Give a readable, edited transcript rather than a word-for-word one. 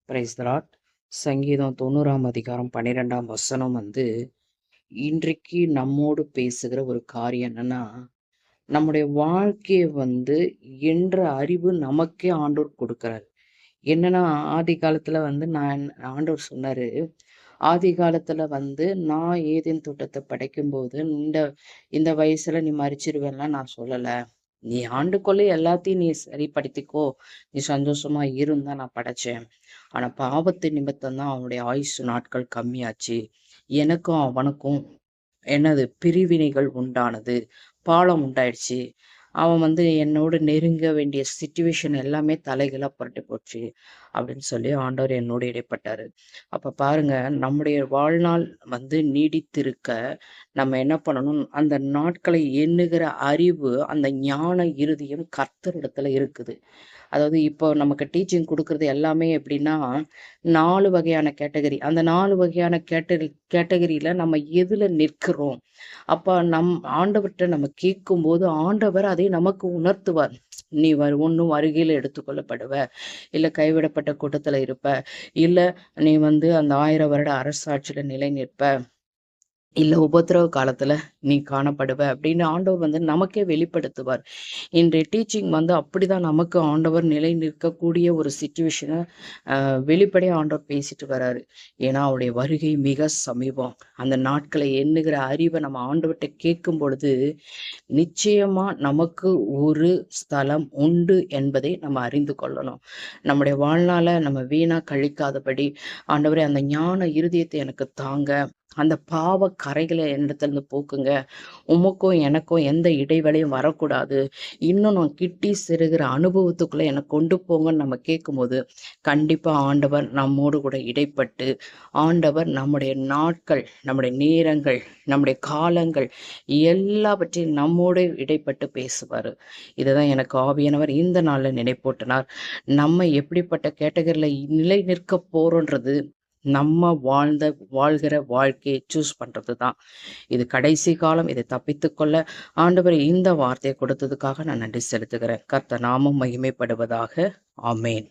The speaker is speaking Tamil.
Praise the Lord. சங்கீதம் 90ஆம் அதிகாரம் 12ஆம் வசனம் இன்றைக்கு நம்மோடு பேசுகிற ஒரு காரியம் என்னன்னா, நம்முடைய வாழ்க்கையை என்ற அறிவு நமக்கே ஆண்டவர் கொடுக்கிறார். என்னன்னா, ஆதி காலத்துல நான் ஆண்டவர் சொன்னாரு, ஆதி காலத்துல நான் ஏதேன் தோட்டத்தை படைக்கும்போது இந்த இந்த வயசுல நீ மரிச்சிருவேன்லாம் நான் சொல்லல. நீ ஆண்டுக்குள்ள எல்லாத்தையும் நீ சரிப்படுத்திக்கோ, நீ சந்தோஷமா இருந்தா நான் படைச்சேன். ஆனா பாவத்து நிமித்தம் தான் அவனுடைய ஆயுசு நாட்கள் கம்மியாச்சு. எனக்கும் அவனுக்கும் பிரிவினைகள் உண்டானது, பாலம் உண்டாயிடுச்சு. அவன் என்னோட நெருங்க வேண்டிய சிச்சுவேஷன் எல்லாமே தலைகீழா புரட்டி போச்சு அப்படின்னு சொல்லி ஆண்டவர் என்னோடு இடைப்பட்டாரு. அப்ப பாருங்க, நம்முடைய வாழ்நாள் நீடித்திருக்க நம்ம என்ன பண்ணணும், அந்த நாட்களை எண்ணுகிற அறிவு, அந்த ஞான இருதயம் கர்த்தரிடத்துல இருக்குது. அதாவது இப்போ நமக்கு டீச்சிங் கொடுக்கறது எல்லாமே எப்படின்னா, 4 வகையான கேட்டகரி. அந்த 4 வகையான கேட்டகரியில நம்ம எதுல நிற்கிறோம்? அப்ப ஆண்டவர்ட்ட நம்ம கேட்கும்போது, ஆண்டவர் அதை நமக்கு உணர்த்துவார். நீ ஒண்ணும் வருகையில எடுத்துக்கொள்ளப்படுவ, இல்ல கைவிடப்பட்ட கூட்டத்துல இருப்ப, இல்ல நீ அந்த 1000 வருட அரசாட்சியில நிலை நிற்ப, இல்ல உபத்திரவ காலத்துல நீ காணப்படுவ அப்படின்னு ஆண்டவர் நமக்கே வெளிப்படுத்துவார். இன்றைய டீச்சிங் அப்படிதான் நமக்கு ஆண்டவர் நிலை நிற்கக்கூடிய ஒரு சிச்சுவேஷனை வெளிப்படையா ஆண்டவர் பேசிட்டு வர்றாரு. ஏன்னா அவருடைய வருகை மிக சமீபம். அந்த நாட்களை எண்ணுகிற அறிவை நம்ம ஆண்டவர்கிட்ட கேட்கும் பொழுது நிச்சயமா நமக்கு ஒரு ஸ்தலம் உண்டு என்பதை நம்ம அறிந்து கொள்ளணும். நம்முடைய வாழ்நாள நம்ம வீணா கழிக்காதபடி, ஆண்டவரே அந்த ஞான இருதயத்தை எனக்கு தாங்க, அந்த பாவ கரைகளை என்னிடத்திலிருந்து போக்குங்க, உமக்கும் எனக்கும் எந்த இடைவெளியும் வரக்கூடாது, இன்னும் நான் கிட்டி செருகிற அனுபவத்துக்குள்ள என்னை கொண்டு போங்கன்னு நம்ம கேட்கும்போது, கண்டிப்பா ஆண்டவர் நம்மோடு கூட இடைப்பட்டு, ஆண்டவர் நம்முடைய நாட்கள், நம்முடைய நேரங்கள், நம்முடைய காலங்கள் எல்லாவற்றையும் நம்மோடு இடைப்பட்டு பேசுவாரு. இதுதான் எனக்கு ஆவியானவர் இந்த நாள்ல நினைப்பூட்டினார். நம்ம எப்படிப்பட்ட கேட்டகரியில நிலை நிற்க போறோன்றது நம்ம வாழ்கிற வாழ்க்கையை சூஸ் பண்றது தான். இது கடைசி காலம். இதை தப்பித்துக்கொள்ள ஆண்டவர் இந்த வார்த்தையை கொடுத்ததுக்காக நான் நன்றி செலுத்துகிறேன். கர்த்தர் நாமம் மகிமைப்படுவதாக. ஆமேன்.